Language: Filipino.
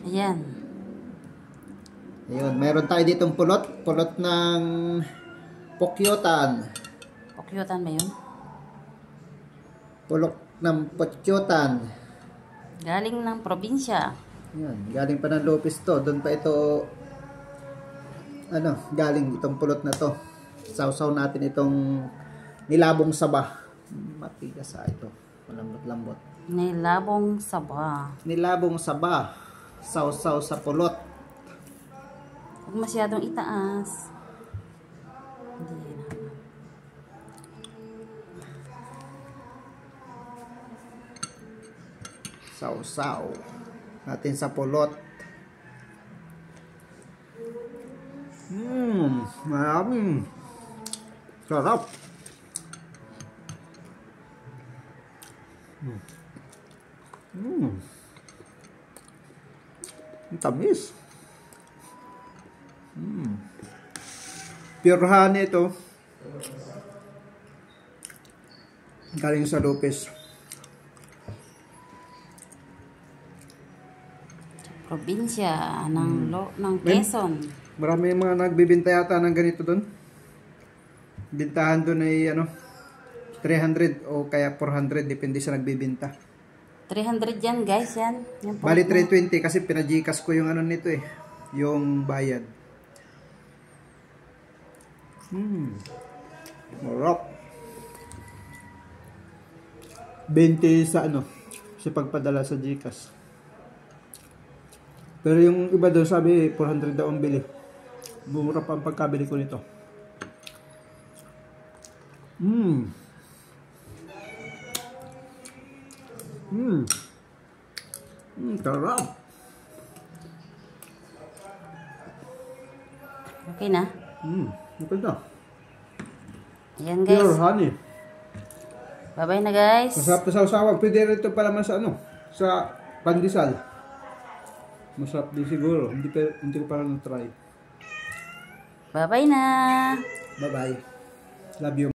Ayan. Ayun, meron tayo ditong pulot ng pokyotan. Pokyotan ba yun? Pulot ng pokyotan. Galing ng probinsya. Yan, galing pa ng Lopez to. Doon pa ito, galing itong pulot na to. Sausaw natin itong nilabong saba. Matigas ito. Malambot-lambot. Nilabong saba. Nilabong saba. Sausaw sa pulot. Huwag masyadong itaas. Hindi na. Sausaw natin sa pulot. Maraming sarap. Ang tamis. Pure honey ito. Galing sa Lopez. Probinsya ng Quezon. Marami mga nagbibenta yata ng ganito doon. Bintahan doon ay 300 o kaya 400, depende sa nagbibenta. 300 yan guys, yan. Bali 320 kasi pinajikas ko yung nito yung bayad. Marap. 20 sa sa pagpadala sa Gcash. Pero yung iba doon sabi 400 daw ang bili. Bumura pa ang pagkabili ko nito. Sarap. Okay na? Okay na. Ayan guys. Pure honey. Bye-bye na guys. Masarap na sausawan. Pwede rin ito pala sa sa pandesal. Masarap din siguro. Hindi ko parang na-try. Bye-bye na. Bye-bye. Love you.